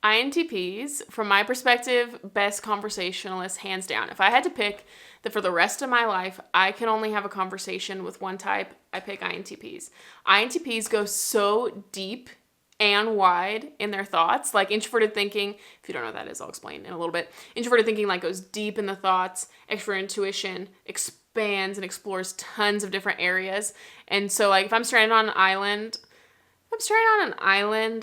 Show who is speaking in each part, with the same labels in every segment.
Speaker 1: INTPs, from my perspective, best conversationalists, hands down. If I had to pick that for the rest of my life, I can only have a conversation with one type, I pick INTPs. INTPs go so deep and wide in their thoughts. Like introverted thinking, if you don't know what that is, I'll explain in a little bit. Introverted thinking like goes deep in the thoughts. Extrovert intuition expands and explores tons of different areas. And so like if I'm stranded on an island,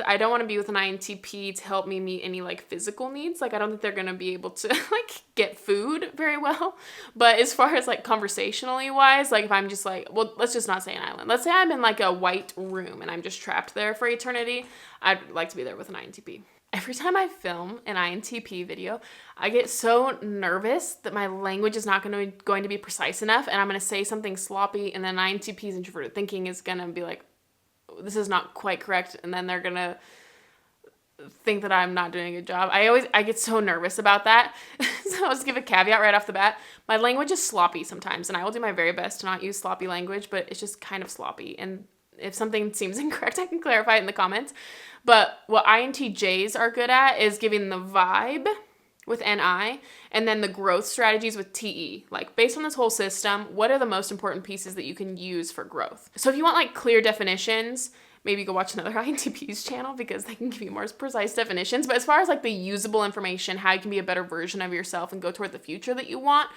Speaker 1: I don't want to be with an INTP to help me meet any like physical needs. Like I don't think they're going to be able to like get food very well. But as far as like conversationally wise, like if I'm just like, well, let's just not say an island. Let's say I'm in like a white room and I'm just trapped there for eternity. I'd like to be there with an INTP. Every time I film an INTP video, I get so nervous that my language is not going to be precise enough and I'm going to say something sloppy and then INTP's introverted thinking is going to be like, this is not quite correct, and then they're gonna think that I'm not doing a good job. I get so nervous about that. So I'll just give a caveat right off the bat. My language is sloppy sometimes, and I will do my very best to not use sloppy language, but it's just kind of sloppy. And if something seems incorrect, I can clarify it in the comments. But what INTJs are good at is giving the vibe with NI, and then the growth strategies with TE. Like based on this whole system, what are the most important pieces that you can use for growth? So if you want like clear definitions, maybe go watch another INTP's channel because they can give you more precise definitions. But as far as like the usable information, how you can be a better version of yourself and go toward the future that you want,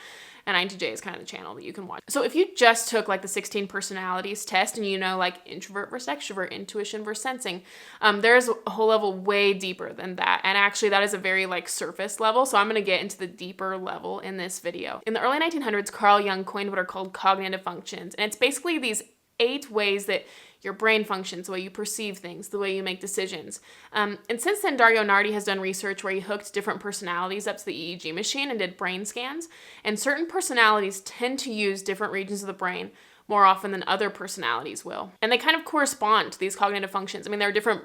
Speaker 1: and INTJ is kind of the channel that you can watch. So if you just took like the 16 personalities test and you know like introvert versus extrovert, intuition versus sensing, there's a whole level way deeper than that. And actually that is a very like surface level. So I'm going to get into the deeper level in this video. In the early 1900s, Carl Jung coined what are called cognitive functions. And it's basically these 8 ways that your brain functions, the way you perceive things, the way you make decisions. And since then, Dario Nardi has done research where he hooked different personalities up to the EEG machine and did brain scans. And certain personalities tend to use different regions of the brain more often than other personalities will. And they kind of correspond to these cognitive functions. I mean, there are different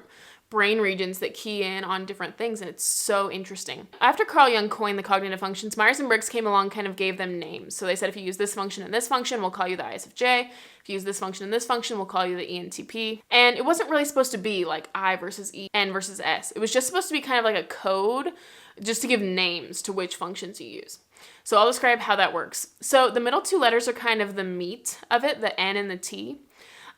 Speaker 1: brain regions that key in on different things, and it's so interesting. After Carl Jung coined the cognitive functions, Myers and Briggs came along, kind of gave them names. So they said, if you use this function and this function, we'll call you the ISFJ. If you use this function and this function, we'll call you the ENTP. And it wasn't really supposed to be like I versus E, N versus S. It was just supposed to be kind of like a code just to give names to which functions you use. So I'll describe how that works. So the middle 2 letters are kind of the meat of it, the N and the T.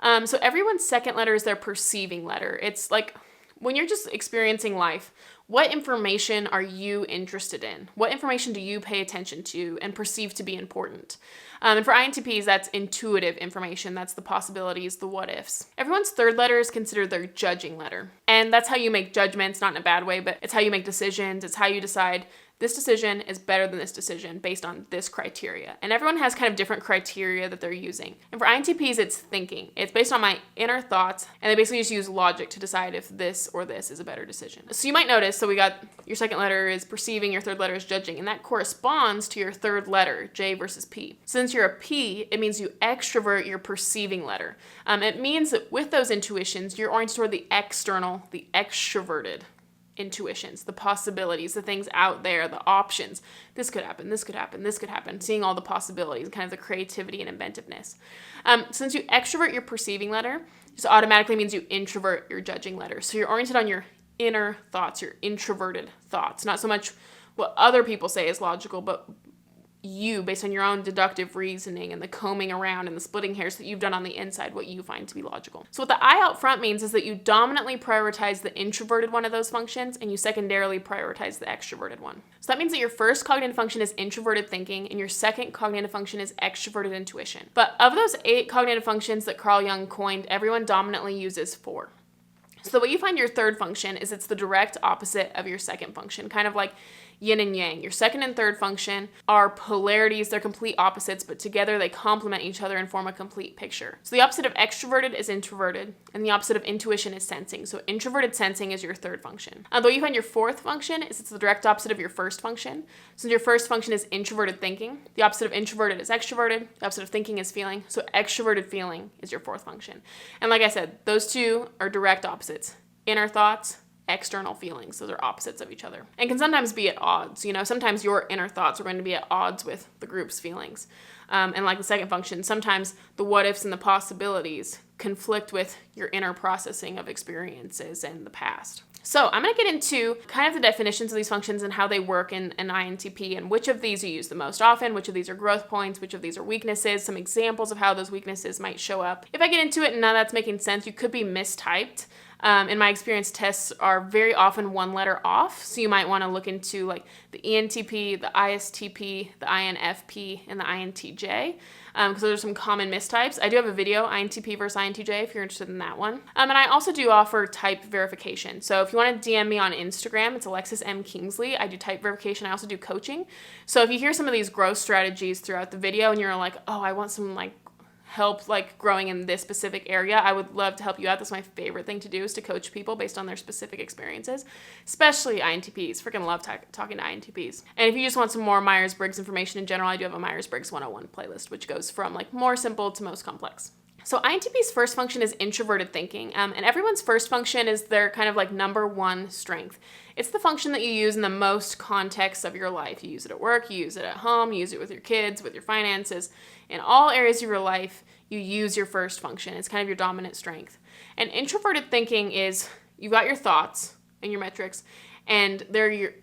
Speaker 1: So everyone's second letter is their perceiving letter. It's like when you're just experiencing life, what information are you interested in? What information do you pay attention to and perceive to be important? And for INTPs, that's intuitive information. That's the possibilities, the what ifs. Everyone's third letter is considered their judging letter. And that's how you make judgments, not in a bad way, but it's how you make decisions. It's how you decide this decision is better than this decision based on this criteria. And everyone has kind of different criteria that they're using. And for INTPs, it's thinking. It's based on my inner thoughts, and they basically just use logic to decide if this or this is a better decision. So you might notice, so we got your second letter is perceiving, your third letter is judging, and that corresponds to your third letter, J versus P. Since you're a P, it means you extrovert your perceiving letter. It means that with those intuitions, you're oriented toward the external, the extroverted intuitions, the possibilities, the things out there, the options. This could happen, this could happen, this could happen. Seeing all the possibilities, kind of the creativity and inventiveness. Since you extrovert your perceiving letter, just automatically means you introvert your judging letter. So you're oriented on your inner thoughts, your introverted thoughts, not so much what other people say is logical, but you, based on your own deductive reasoning and the combing around and the splitting hairs that you've done on the inside, what you find to be logical. So what the I out front means is that you dominantly prioritize the introverted one of those functions and you secondarily prioritize the extroverted one. So that means that your first cognitive function is introverted thinking and your second cognitive function is extroverted intuition. But of those 8 cognitive functions that Carl Jung coined, everyone dominantly uses 4. So the way you find your third function is it's the direct opposite of your second function, kind of like yin and yang. Your second and third function are polarities. They're complete opposites, but together they complement each other and form a complete picture. So the opposite of extroverted is introverted, and the opposite of intuition is sensing. So introverted sensing is your third function. The way you find your fourth function is it's the direct opposite of your first function. So your first function is introverted thinking. The opposite of introverted is extroverted. The opposite of thinking is feeling. So extroverted feeling is your fourth function. And like I said, those two are direct opposites. Inner thoughts, external feelings. Those are opposites of each other and can sometimes be at odds. You know, sometimes your inner thoughts are going to be at odds with the group's feelings. And like the second function, sometimes the what ifs and the possibilities conflict with your inner processing of experiences and the past. So I'm going to get into kind of the definitions of these functions and how they work in an INTP and which of these you use the most often, which of these are growth points, which of these are weaknesses, some examples of how those weaknesses might show up. If I get into it and none of that's making sense, you could be mistyped. In my experience, tests are very often one letter off, so you might want to look into like the ENTP, the ISTP, the INFP, and the INTJ, because those are some common mistypes. I do have a video, INTP versus INTJ, if you're interested in that one. And I also do offer type verification. So if you want to DM me on Instagram, it's Alexis M. Kingsley. I do type verification. I also do coaching. So if you hear some of these growth strategies throughout the video and you're like, oh, I want some like help like growing in this specific area, I would love to help you out. That's my favorite thing to do, is to coach people based on their specific experiences, especially INTPs. Freaking love talking to INTPs. And if you just want some more Myers-Briggs information in general, I do have a Myers-Briggs 101 playlist, which goes from like more simple to most complex. So INTP's first function is introverted thinking, and everyone's first function is their kind of like number one strength. It's the function that you use in the most contexts of your life. You use it at work, you use it at home, you use it with your kids, with your finances. In all areas of your life, you use your first function. It's kind of your dominant strength. And introverted thinking is, you've got your thoughts and your metrics, and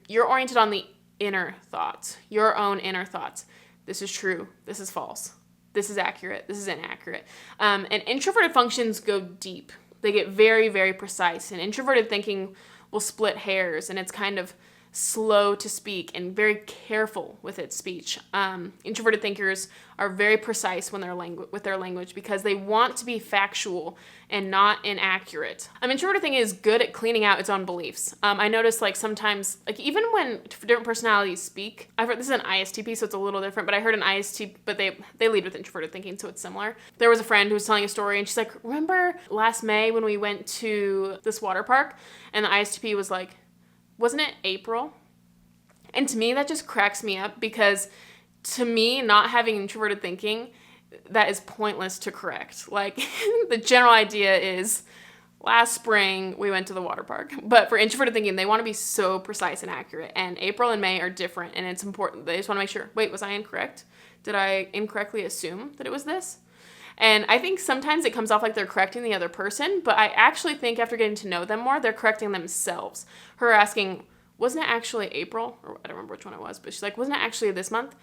Speaker 1: you're oriented on the inner thoughts, your own inner thoughts. This is true, this is false. This is accurate, this is inaccurate. And introverted functions go deep. They get very, very precise. And introverted thinking will split hairs, and it's kind of slow to speak and very careful with its speech. Introverted thinkers are very precise when with their language because they want to be factual and not inaccurate. Introverted thinking is good at cleaning out its own beliefs. I notice like sometimes, like even when different personalities speak, I've heard, this is an ISTP, so it's a little different, but I heard an ISTP, but they lead with introverted thinking, so it's similar. There was a friend who was telling a story and she's like, remember last May when we went to this water park? And the ISTP was like, wasn't it April? And to me, that just cracks me up because to me, not having introverted thinking, that is pointless to correct. Like the general idea is last spring we went to the water park. But for introverted thinking, they want to be so precise and accurate. And April and May are different, and it's important. They just want to make sure, wait, was I incorrect? Did I incorrectly assume that it was this? And I think sometimes it comes off like they're correcting the other person, but I actually think after getting to know them more, they're correcting themselves. Her asking, wasn't it actually April? Or I don't remember which one it was, but she's like, wasn't it actually this month?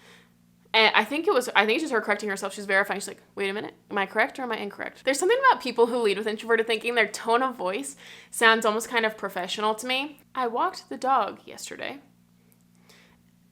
Speaker 1: And I think it's just her correcting herself. She's verifying. She's like, wait a minute, am I correct or am I incorrect? There's something about people who lead with introverted thinking. Their tone of voice sounds almost kind of professional to me. I walked the dog yesterday.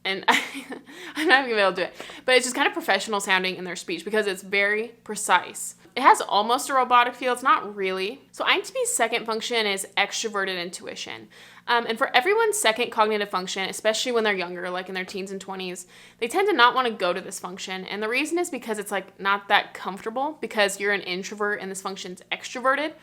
Speaker 1: And I'm not even going to be able to do it. But it's just kind of professional sounding in their speech because it's very precise. It has almost a robotic feel. It's not really. So INTP's second function is extroverted intuition. And for everyone's second cognitive function, especially when they're younger, like in their teens and 20s, they tend to not want to go to this function. And the reason is because it's like not that comfortable because you're an introvert and this function's extroverted.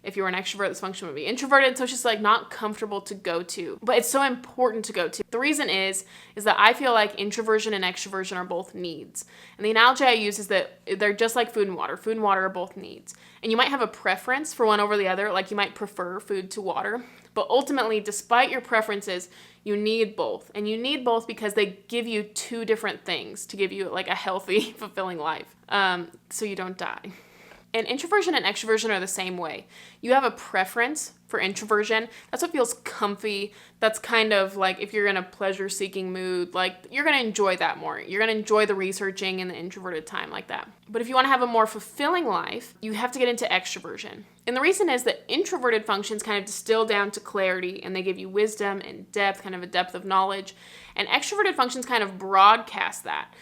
Speaker 1: If you were an extrovert, this function would be introverted. So it's just like not comfortable to go to, but it's so important to go to. The reason is that I feel like introversion and extroversion are both needs. And the analogy I use is that they're just like food and water. Food and water are both needs. And you might have a preference for one over the other, like you might prefer food to water. But ultimately, despite your preferences, you need both. And you need both because they give you two different things to give you like a healthy, fulfilling life. So you don't die. And introversion and extroversion are the same way. You have a preference for introversion. That's what feels comfy. That's kind of like if you're in a pleasure-seeking mood, like you're going to enjoy that more. You're going to enjoy the researching and the introverted time like that. But if you want to have a more fulfilling life, you have to get into extroversion. And the reason is that introverted functions kind of distill down to clarity and they give you wisdom and depth, kind of a depth of knowledge. And extroverted functions kind of broadcast that.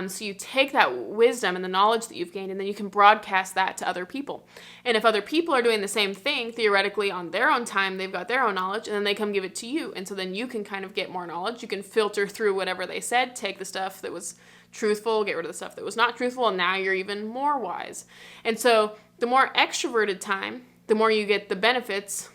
Speaker 1: So you take that wisdom and the knowledge that you've gained and then you can broadcast that to other people. And if other people are doing the same thing, theoretically on their own time, they've got their own knowledge and then they come give it to you. And so then you can kind of get more knowledge. You can filter through whatever they said, take the stuff that was truthful, get rid of the stuff that was not truthful, and now you're even more wise. And so the more extroverted time, the more you get the benefits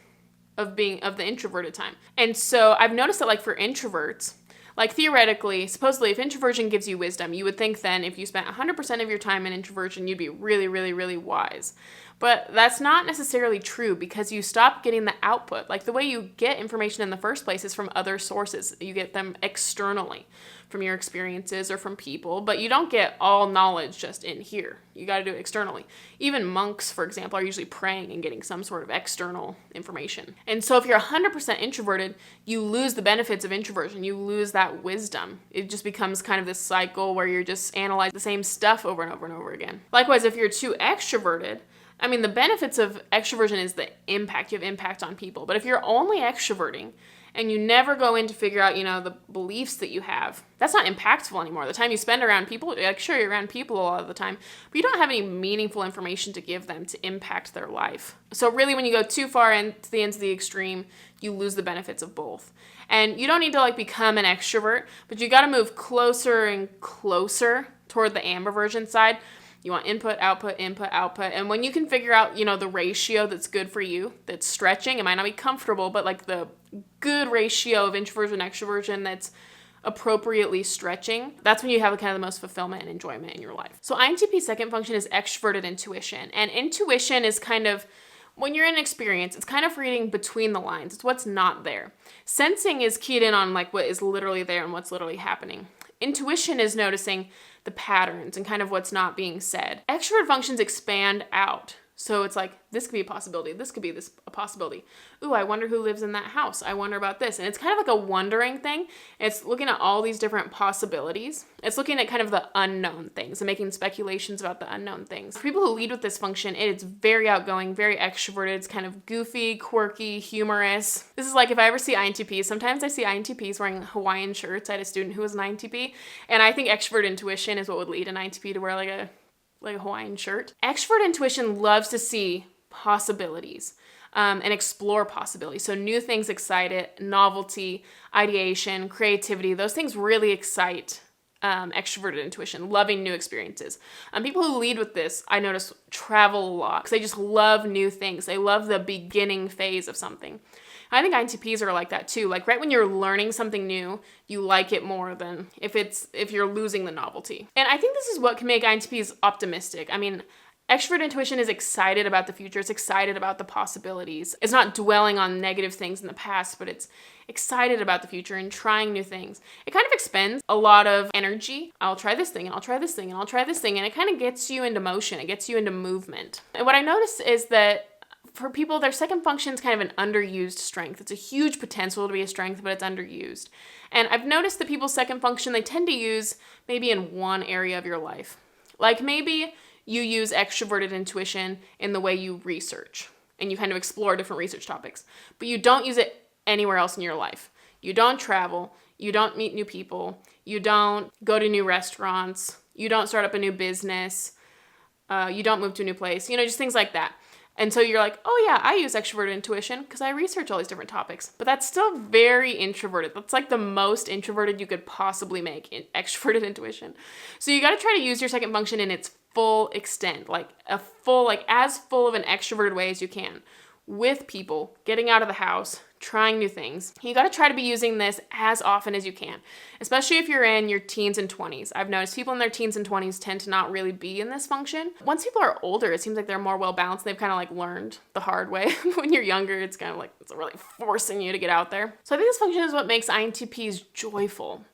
Speaker 1: of the introverted time. And so I've noticed that like for introverts, Like theoretically, supposedly, if introversion gives you wisdom, you would think then if you spent 100% of your time in introversion, you'd be really, really, really wise. But that's not necessarily true because you stop getting the output. Like the way you get information in the first place is from other sources. You get them externally from your experiences or from people, but you don't get all knowledge just in here. You got to do it externally. Even monks, for example, are usually praying and getting some sort of external information. And so if you're 100% introverted, you lose the benefits of introversion. You lose that wisdom. It just becomes kind of this cycle where you're just analyzing the same stuff over and over and over again. Likewise, if you're too extroverted, I mean, the benefits of extroversion is the impact. You have impact on people. But if you're only extroverting and you never go in to figure out, the beliefs that you have, that's not impactful anymore. The time you spend around people, like sure, you're around people a lot of the time, but you don't have any meaningful information to give them to impact their life. So really, when you go too far into the ends of the extreme, you lose the benefits of both. And you don't need to become an extrovert, but you got to move closer and closer toward the ambiversion side. You want input, output, and when you can figure out, the ratio that's good for you, that's stretching, it might not be comfortable, but the good ratio of introversion, extroversion that's appropriately stretching, that's when you have kind of the most fulfillment and enjoyment in your life. So INTP's second function is extroverted intuition, and intuition is kind of, when you're in an experience, it's kind of reading between the lines. It's what's not there. Sensing is keyed in on what is literally there and what's literally happening. Intuition is noticing the patterns and kind of what's not being said. Extrovert functions expand out. So it's this could be a possibility. This could be a possibility. Ooh, I wonder who lives in that house. I wonder about this. And it's kind of like a wondering thing. It's looking at all these different possibilities. It's looking at kind of the unknown things and making speculations about the unknown things. For people who lead with this function, it's very outgoing, very extroverted. It's kind of goofy, quirky, humorous. This is if I ever see INTPs, sometimes I see INTPs wearing Hawaiian shirts. I had a student who was an INTP, and I think extrovert intuition is what would lead an INTP to wear a Hawaiian shirt. Extrovert intuition loves to see possibilities and explore possibilities. So new things excite it, novelty, ideation, creativity, those things really excite extroverted intuition, loving new experiences. People who lead with this, I notice, travel a lot because they just love new things. They love the beginning phase of something. I think INTPs are like that too. Right when you're learning something new, you like it more than if you're losing the novelty. And I think this is what can make INTPs optimistic. I mean, extrovert intuition is excited about the future. It's excited about the possibilities. It's not dwelling on negative things in the past, but it's excited about the future and trying new things. It kind of expends a lot of energy. I'll try this thing and I'll try this thing and I'll try this thing. And it kind of gets you into motion. It gets you into movement. And what I noticed is that for people, their second function is kind of an underused strength. It's a huge potential to be a strength, but it's underused. And I've noticed that people's second function, they tend to use maybe in one area of your life. Maybe you use extroverted intuition in the way you research and you kind of explore different research topics, but you don't use it anywhere else in your life. You don't travel. You don't meet new people. You don't go to new restaurants. You don't start up a new business. You don't move to a new place. Just things like that. And so you're oh yeah, I use extroverted intuition because I research all these different topics. But that's still very introverted. That's the most introverted you could possibly make in extroverted intuition. So you got to try to use your second function in its full extent, as full of an extroverted way as you can. With people, getting out of the house, trying new things. You got to try to be using this as often as you can, especially if you're in your teens and 20s. I've noticed people in their teens and 20s tend to not really be in this function. Once people are older, it seems like they're more well-balanced. They've kind of learned the hard way. When you're younger, it's kind of it's really forcing you to get out there. So I think this function is what makes INTPs joyful.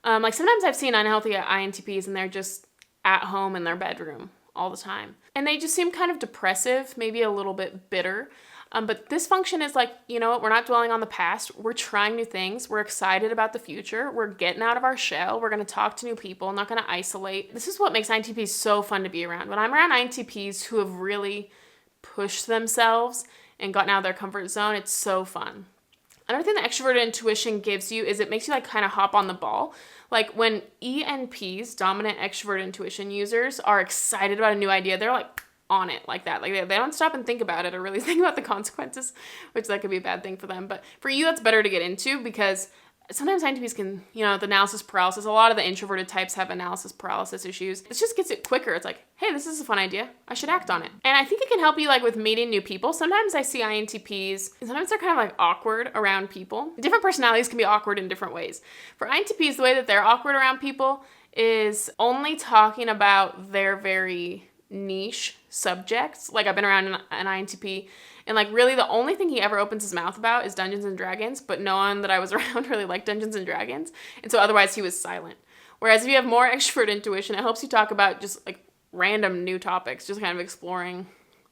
Speaker 1: Sometimes I've seen unhealthy INTPs and they're just at home in their bedroom all the time. And they just seem kind of depressive, maybe a little bit bitter. But this function is you know what, we're not dwelling on the past. We're trying new things. We're excited about the future. We're getting out of our shell. We're going to talk to new people, not going to isolate. This is what makes INTPs so fun to be around. When I'm around INTPs who have really pushed themselves and gotten out of their comfort zone, it's so fun. Another thing that extroverted intuition gives you is it makes you kind of hop on the ball. When ENPs, dominant extroverted intuition users, are excited about a new idea, they're on it like that. They don't stop and think about it or really think about the consequences, which that could be a bad thing for them. But for you, that's better to get into because sometimes INTPs can, the analysis paralysis, a lot of the introverted types have analysis paralysis issues. It just gets it quicker. It's like, hey, this is a fun idea. I should act on it. And I think it can help you like with meeting new people. Sometimes I see INTPs, and sometimes they're kind of like awkward around people. Different personalities can be awkward in different ways. For INTPs, the way that they're awkward around people is only talking about their very niche subjects. Like I've been around an INTP, and like really the only thing he ever opens his mouth about is Dungeons and Dragons, but no one that I was around really liked Dungeons and Dragons. And so otherwise he was silent. Whereas if you have more extrovert intuition, it helps you talk about just like random new topics, just kind of exploring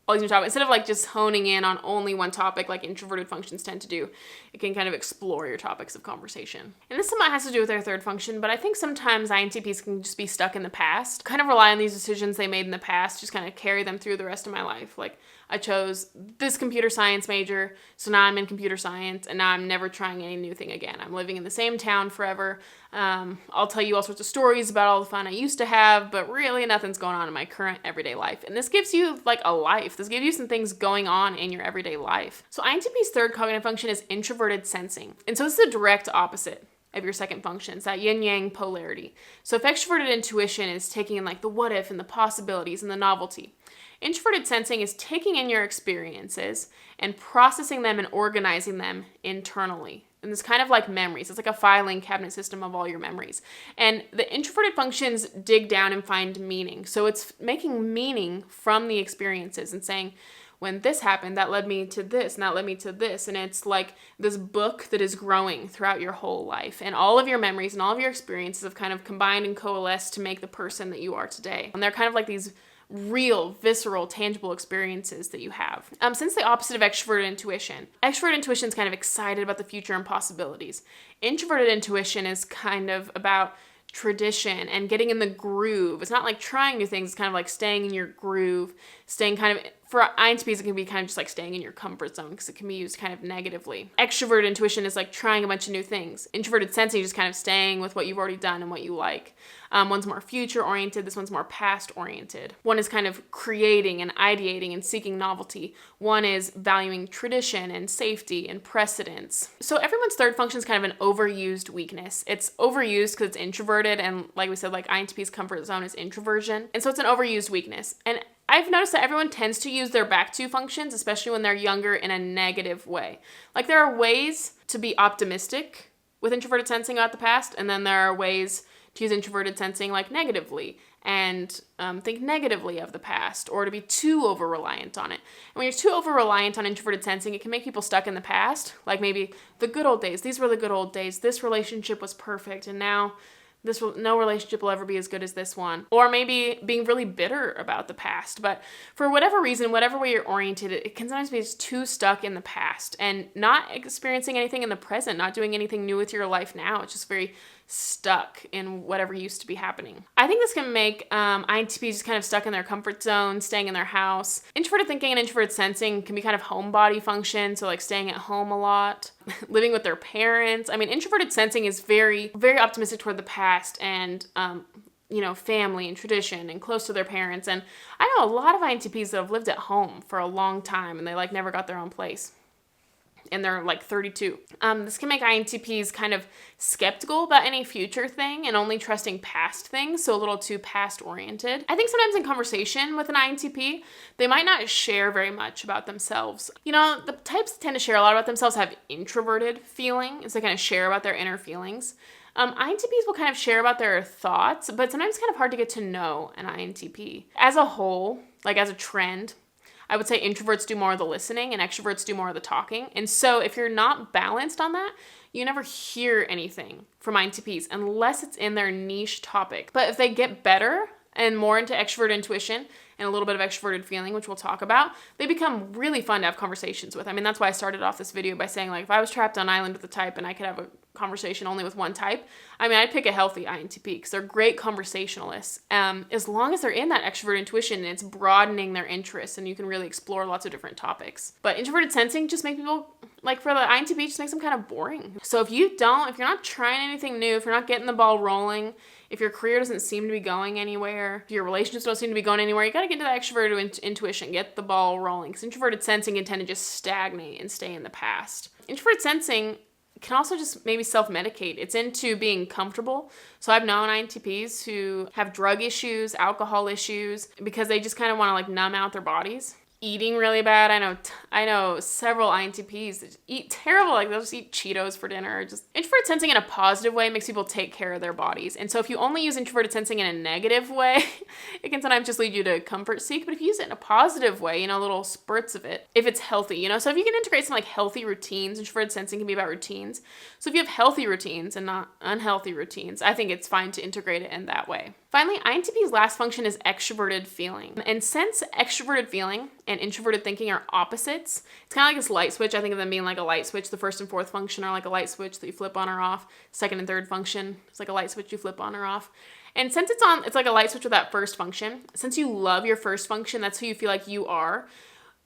Speaker 1: all these new topics. Instead of like just honing in on only one topic like introverted functions tend to do, it can kind of explore your topics of conversation. And this somewhat has to do with their third function, but I think sometimes INTPs can just be stuck in the past, kind of rely on these decisions they made in the past, just kind of carry them through the rest of my life. Like I chose this computer science major, so now I'm in computer science, and now I'm never trying any new thing again. I'm living in the same town forever. I'll tell you all sorts of stories about all the fun I used to have, but really nothing's going on in my current everyday life. And this gives you like a life. This gives you some things going on in your everyday life. So INTP's third cognitive function is introverted sensing. And so this is a direct opposite of your second function. It's that yin-yang polarity. So if extroverted intuition is taking in like the what if and the possibilities and the novelty, introverted sensing is taking in your experiences and processing them and organizing them internally. And it's kind of like memories. It's like a filing cabinet system of all your memories. And the introverted functions dig down and find meaning. So it's making meaning from the experiences and saying, when this happened, that led me to this, and that led me to this. And it's like this book that is growing throughout your whole life. And all of your memories and all of your experiences have kind of combined and coalesced to make the person that you are today. And they're kind of like these real, visceral, tangible experiences that you have. Since the opposite of extroverted intuition is kind of excited about the future and possibilities. Introverted intuition is kind of about tradition and getting in the groove. It's not like trying new things. It's kind of like staying in your groove, staying kind of, for INTPs, it can be kind of just like staying in your comfort zone because it can be used kind of negatively. Extroverted intuition is like trying a bunch of new things. Introverted sensing is just kind of staying with what you've already done and what you like. One's more future oriented. This one's more past oriented. One is kind of creating and ideating and seeking novelty. One is valuing tradition and safety and precedence. So everyone's third function is kind of an overused weakness. It's overused because it's introverted, and like we said, like INTP's comfort zone is introversion. And so it's an overused weakness. And I've noticed that everyone tends to use their back two functions, especially when they're younger, in a negative way. Like there are ways to be optimistic with introverted sensing about the past, and then there are ways to use introverted sensing like negatively and think negatively of the past, or to be too over-reliant on it. And when you're too over-reliant on introverted sensing, it can make people stuck in the past. Like maybe the good old days. These were the good old days. This relationship was perfect, and now no relationship will ever be as good as this one. Or maybe being really bitter about the past. But for whatever reason, whatever way you're oriented, it can sometimes be just too stuck in the past and not experiencing anything in the present, not doing anything new with your life now. It's just very stuck in whatever used to be happening. I think this can make INTPs just kind of stuck in their comfort zone, staying in their house. Introverted thinking and introverted sensing can be kind of homebody function, so like staying at home a lot, living with their parents. I mean, introverted sensing is very, very optimistic toward the past and family and tradition and close to their parents. And I know a lot of INTPs that have lived at home for a long time and they like never got their own place. And they're like 32. This can make INTPs kind of skeptical about any future thing and only trusting past things, so a little too past oriented. I think sometimes in conversation with an INTP, they might not share very much about themselves. The types that tend to share a lot about themselves have introverted feeling, so they kind of share about their inner feelings. INTPs will kind of share about their thoughts, but sometimes it's kind of hard to get to know an INTP. As a whole, like as a trend, I would say introverts do more of the listening and extroverts do more of the talking. And so if you're not balanced on that, you never hear anything from INTPs unless it's in their niche topic. But if they get better and more into extroverted intuition and a little bit of extroverted feeling, which we'll talk about, they become really fun to have conversations with. I mean, that's why I started off this video by saying, like, if I was trapped on an island with a type and I could have a conversation only with one type, I'd pick a healthy INTP because they're great conversationalists. As long as they're in that extroverted intuition and it's broadening their interests and you can really explore lots of different topics. But introverted sensing just makes people, like for the INTP, just makes them kind of boring. So if you're not trying anything new, if you're not getting the ball rolling, if your career doesn't seem to be going anywhere, if your relationships don't seem to be going anywhere, you got to get into that extroverted intuition, get the ball rolling. Because introverted sensing can tend to just stagnate and stay in the past. Introverted sensing it can also just maybe self-medicate. It's into being comfortable. So I've known INTPs who have drug issues, alcohol issues, because they just kind of want to like numb out their bodies. Eating really bad. I know several INTPs that eat terrible. Like they'll just eat Cheetos for dinner. Just introverted sensing in a positive way makes people take care of their bodies. And so if you only use introverted sensing in a negative way, it can sometimes just lead you to comfort seek. But if you use it in a positive way, little spurts of it, if it's healthy, so if you can integrate some like healthy routines, introverted sensing can be about routines. So if you have healthy routines and not unhealthy routines, I think it's fine to integrate it in that way. Finally, INTP's last function is extroverted feeling. And since extroverted feeling and introverted thinking are opposites, it's kind of like this light switch. I think of them being like a light switch. The first and fourth function are like a light switch that you flip on or off. Second and third function, it's like a light switch you flip on or off. And since it's on, it's like a light switch with that first function. Since you love your first function, that's who you feel like you are.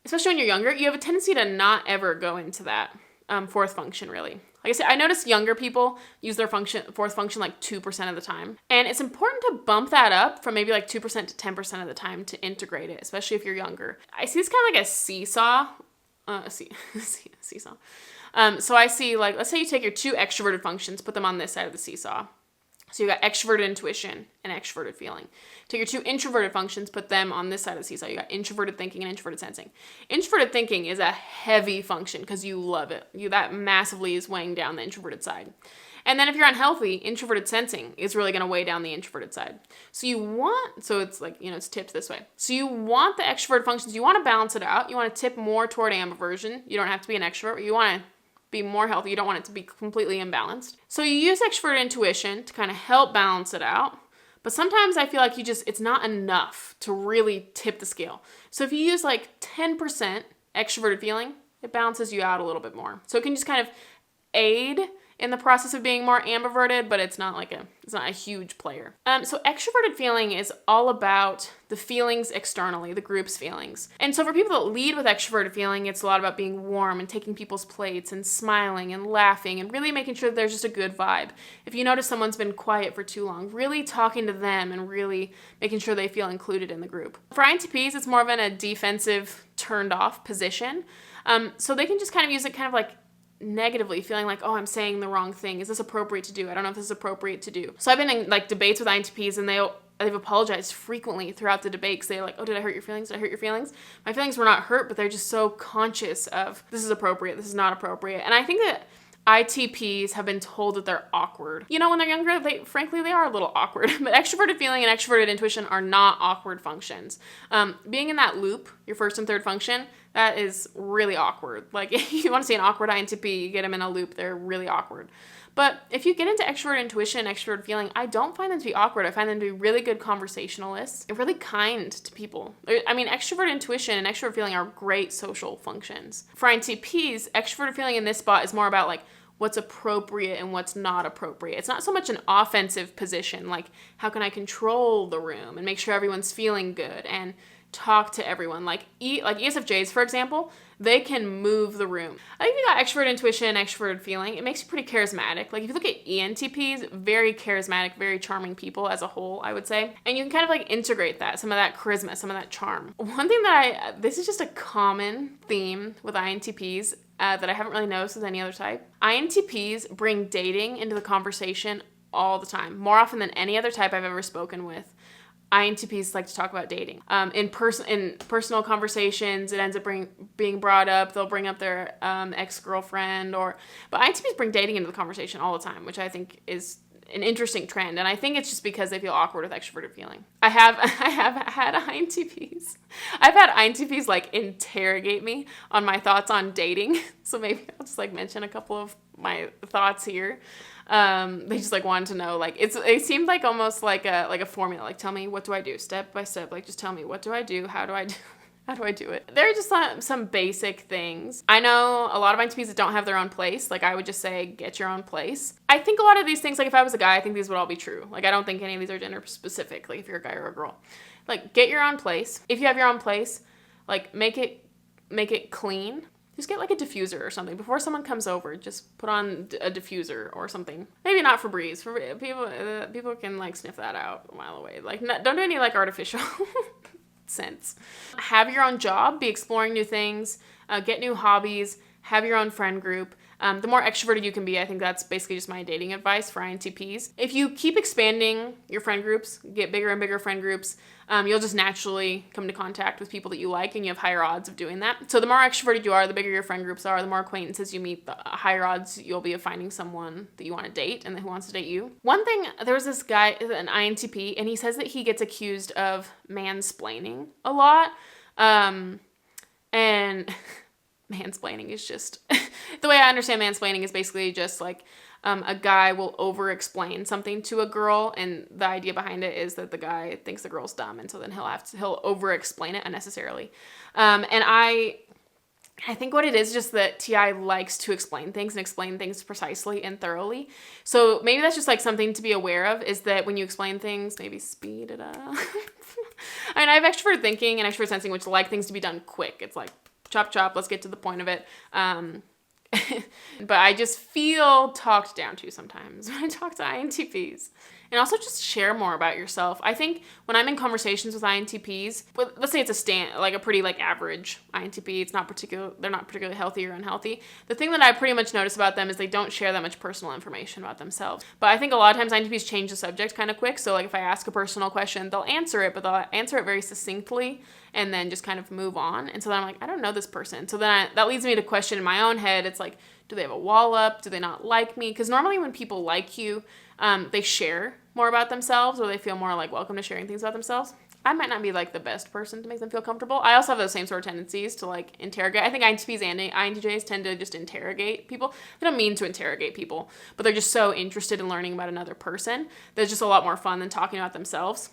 Speaker 1: Especially when you're younger, you have a tendency to not ever go into that fourth function, really. Like I said, I notice younger people use their fourth function like 2% of the time. And it's important to bump that up from maybe like 2% to 10% of the time to integrate it, especially if you're younger. I see this kind of like a seesaw. Seesaw. So I see like, let's say you take your 2 extroverted functions, put them on this side of the seesaw. So you got extroverted intuition and extroverted feeling. Take your 2 introverted functions, put them on this side of the seesaw. You got introverted thinking and introverted sensing. Introverted thinking is a heavy function because you love it. That massively is weighing down the introverted side. And then if you're unhealthy, introverted sensing is really going to weigh down the introverted side. So it's like, it's tipped this way. So you want the extroverted functions, you want to balance it out. You want to tip more toward ambiversion. You don't have to be an extrovert, but you want to be more healthy. You don't want it to be completely imbalanced. So you use extroverted intuition to kind of help balance it out. But sometimes I feel like it's not enough to really tip the scale. So if you use like 10% extroverted feeling, it balances you out a little bit more. So it can just kind of aid in the process of being more ambiverted, but it's not a huge player. So extroverted feeling is all about the feelings externally, the group's feelings. And so for people that lead with extroverted feeling, it's a lot about being warm and taking people's plates and smiling and laughing and really making sure that there's just a good vibe. If you notice someone's been quiet for too long, really talking to them and really making sure they feel included in the group. For INTPs, it's more of in a defensive, turned off position. So they can just kind of use it kind of like negatively, feeling like, oh, I'm saying the wrong thing. Is this appropriate to do? I don't know if this is appropriate to do. So I've been in like debates with INTPs and they've apologized frequently throughout the debate because they're like, oh, did I hurt your feelings? Did I hurt your feelings? My feelings were not hurt, but they're just so conscious of this is appropriate, this is not appropriate. And I think that ITPs have been told that they're awkward. When they're younger, they are a little awkward. But extroverted feeling and extroverted intuition are not awkward functions. Being in that loop, your first and third function, that is really awkward. Like, if you want to see an awkward INTP, you get them in a loop, they're really awkward. But if you get into extroverted intuition and extroverted feeling, I don't find them to be awkward. I find them to be really good conversationalists and really kind to people. Extroverted intuition and extroverted feeling are great social functions. For INTPs, extroverted feeling in this spot is more about like what's appropriate and what's not appropriate. It's not so much an offensive position, like how can I control the room and make sure everyone's feeling good and talk to everyone. Like ESFJs, for example, they can move the room. I think if you got extroverted intuition, extroverted feeling, it makes you pretty charismatic. Like if you look at ENTPs, very charismatic, very charming people as a whole, I would say. And you can kind of like integrate that, some of that charisma, some of that charm. One thing this is just a common theme with INTPs that I haven't really noticed with any other type. INTPs bring dating into the conversation all the time, more often than any other type I've ever spoken with. INTPs like to talk about dating. In personal conversations, it ends up being brought up. They'll bring up their ex-girlfriend but INTPs bring dating into the conversation all the time, which I think is an interesting trend. And I think it's just because they feel awkward with extroverted feeling. I have had INTPs. I've had INTPs like interrogate me on my thoughts on dating. So maybe I'll just like mention a couple of my thoughts here. They just like wanted to know, like it seemed like almost like a formula, like tell me what do I do step by step, like just tell me what do I do, how do I do it. There are just some basic things. I know a lot of INTPs that don't have their own place. Like I would just say get your own place. I think a lot of these things, like if I was a guy, I think these would all be true. Like I don't think any of these are gender specific, like if you're a guy or a girl. Like get your own place. If you have your own place, like make it clean. Just get like a diffuser or something. Before someone comes over, just put on a diffuser or something. Maybe not Febreze. People can like sniff that out a mile away. Like don't do any like artificial scents. Have your own job. Be exploring new things. Get new hobbies. Have your own friend group. The more extroverted you can be, I think that's basically just my dating advice for INTPs. If you keep expanding your friend groups, get bigger and bigger friend groups, you'll just naturally come into contact with people that you like, and you have higher odds of doing that. So the more extroverted you are, the bigger your friend groups are, the more acquaintances you meet, the higher odds you'll be of finding someone that you want to date and who wants to date you. One thing, there was this guy, an INTP, and he says that he gets accused of mansplaining a lot. And mansplaining is just the way I understand mansplaining is basically just like a guy will over-explain something to a girl, and the idea behind it is that the guy thinks the girl's dumb, and so then he'll over-explain it unnecessarily. And I think what it is just that TI likes to explain things and explain things precisely and thoroughly. So maybe that's just like something to be aware of, is that when you explain things, maybe speed it up. I mean, I have extrovert thinking and extrovert sensing, which like things to be done quick. It's like, chop, chop, let's get to the point of it. But I just feel talked down to sometimes when I talk to INTPs. And also just share more about yourself. I think when I'm in conversations with INTPs, let's say it's a pretty like average INTP, they're not particularly healthy or unhealthy. The thing that I pretty much notice about them is they don't share that much personal information about themselves. But I think a lot of times INTPs change the subject kind of quick. So like if I ask a personal question, they'll answer it, but they'll answer it very succinctly and then just kind of move on. And so then I'm like, I don't know this person. So then that leads me to question in my own head. It's like, do they have a wall up? Do they not like me? Because normally when people like you, they share more about themselves, or they feel more like welcome to sharing things about themselves. I might not be like the best person to make them feel comfortable. I also have those same sort of tendencies to like interrogate. I think INTPs and INTJs tend to just interrogate people. They don't mean to interrogate people, but they're just so interested in learning about another person that it's just a lot more fun than talking about themselves.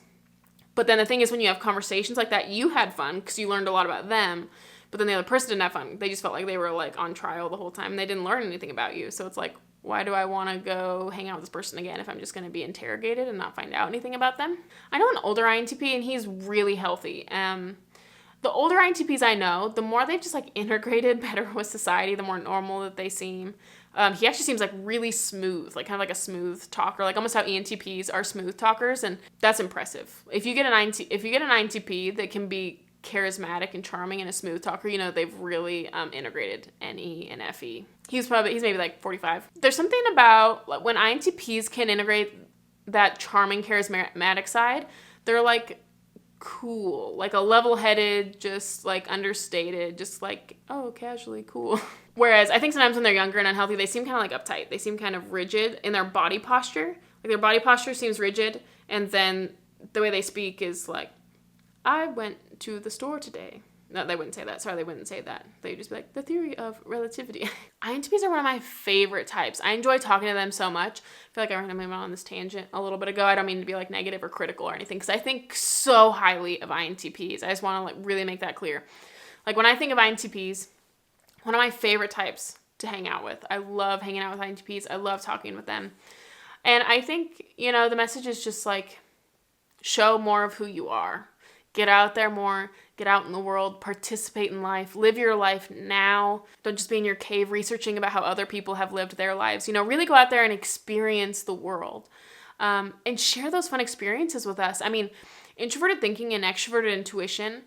Speaker 1: But then the thing is, when you have conversations like that, you had fun because you learned a lot about them, but then the other person didn't have fun. They just felt like they were like on trial the whole time and they didn't learn anything about you. So it's like, why do I want to go hang out with this person again if I'm just going to be interrogated and not find out anything about them? I know an older INTP and he's really healthy. The older INTPs I know, the more they've just like integrated better with society, the more normal that they seem. He actually seems like really smooth, like kind of like a smooth talker, like almost how ENTPs are smooth talkers, and that's impressive. If you get an INTP that can be charismatic and charming and a smooth talker, you know they've really integrated NE and FE. He's maybe like 45. There's something about like, when INTPs can integrate that charming, charismatic side, they're like cool, like a level-headed, just like understated, just like, oh, casually cool. Whereas I think sometimes when they're younger and unhealthy, they seem kind of like uptight. They seem kind of rigid in their body posture. Like their body posture seems rigid, and then the way they speak is like, I went to the store today. No, they wouldn't say that. Sorry, they wouldn't say that. They'd just be like, the theory of relativity. INTPs are one of my favorite types. I enjoy talking to them so much. I feel like I randomly went on this tangent a little bit ago. I don't mean to be like negative or critical or anything, because I think so highly of INTPs. I just want to like really make that clear. Like when I think of INTPs, one of my favorite types to hang out with. I love hanging out with INTPs. I love talking with them. And I think, the message is just like, show more of who you are. Get out there more, get out in the world, participate in life, live your life now. Don't just be in your cave researching about how other people have lived their lives. Really go out there and experience the world and share those fun experiences with us. I mean, introverted thinking and extroverted intuition,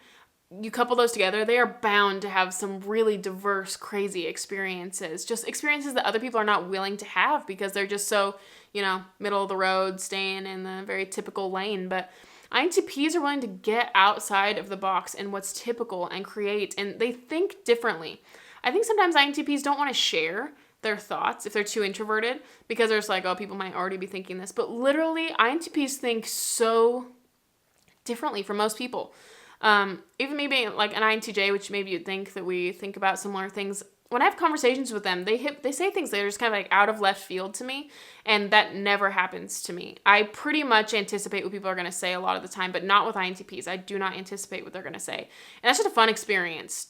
Speaker 1: you couple those together, they are bound to have some really diverse, crazy experiences. Just experiences that other people are not willing to have because they're just so, middle of the road, staying in the very typical lane. But INTPs are willing to get outside of the box and what's typical and create, and they think differently. I think sometimes INTPs don't want to share their thoughts if they're too introverted because they're just like, oh, people might already be thinking this. But literally, INTPs think so differently from most people. Even maybe like an INTJ, which maybe you'd think that we think about similar things. When I have conversations with them, they say things that are just kind of like out of left field to me, and that never happens to me. I pretty much anticipate what people are going to say a lot of the time, but not with INTPs. I do not anticipate what they're going to say. And that's just a fun experience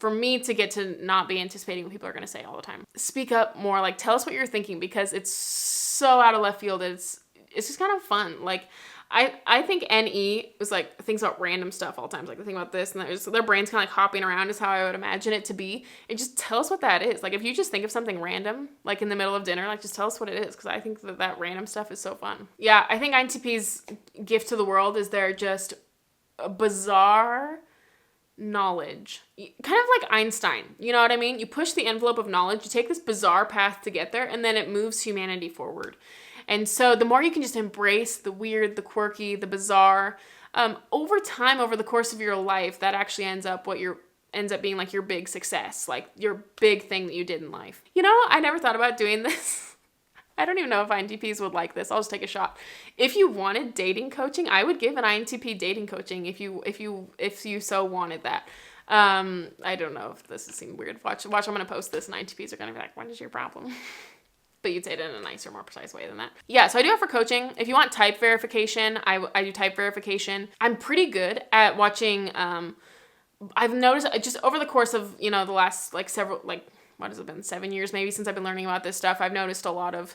Speaker 1: for me to get to not be anticipating what people are going to say all the time. Speak up more, like tell us what you're thinking, because it's so out of left field. It's just kind of fun. Like, I think NE was like thinks about random stuff all the time. Like they think about this and their brain's kind of like hopping around is how I would imagine it to be. And just tell us what that is. Like if you just think of something random, like in the middle of dinner, like just tell us what it is. Because I think that random stuff is so fun. Yeah, I think INTP's gift to the world is they're just bizarre, knowledge. Kind of like Einstein, you know what I mean? You push the envelope of knowledge, you take this bizarre path to get there, and then it moves humanity forward. And so the more you can just embrace the weird, the quirky, the bizarre, over time, over the course of your life, that actually ends up being like your big success, like your big thing that you did in life. You know, I never thought about doing this. I don't even know if INTPs would like this. I'll just take a shot. If you wanted dating coaching, I would give an INTP dating coaching if you so wanted that. I don't know if this seems weird. Watch, I'm going to post this and INTPs are going to be like, what is your problem? But you'd say it in a nicer, more precise way than that. Yeah, so I do offer coaching. If you want type verification, I do type verification. I'm pretty good at watching, I've noticed just over the course of, the last what has it been, 7 years maybe since I've been learning about this stuff, I've noticed a lot of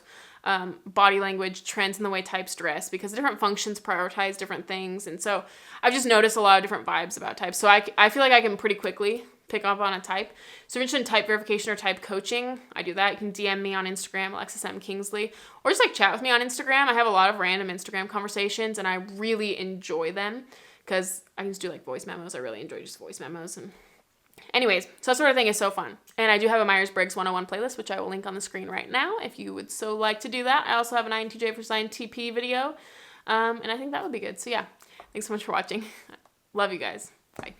Speaker 1: body language trends in the way types dress because different functions prioritize different things. And so I've just noticed a lot of different vibes about types. So I feel like I can pretty quickly pick up on a type. So if you're interested in type verification or type coaching, I do that. You can DM me on Instagram, Alexis M. Kingsley, or just chat with me on Instagram. I have a lot of random Instagram conversations and I really enjoy them because I can just do voice memos. I really enjoy just voice memos. And anyways, so that sort of thing is so fun. And I do have a Myers-Briggs 101 playlist, which I will link on the screen right now if you would so like to do that. I also have an INTJ versus INTP video. And I think that would be good. So yeah, thanks so much for watching. Love you guys. Bye.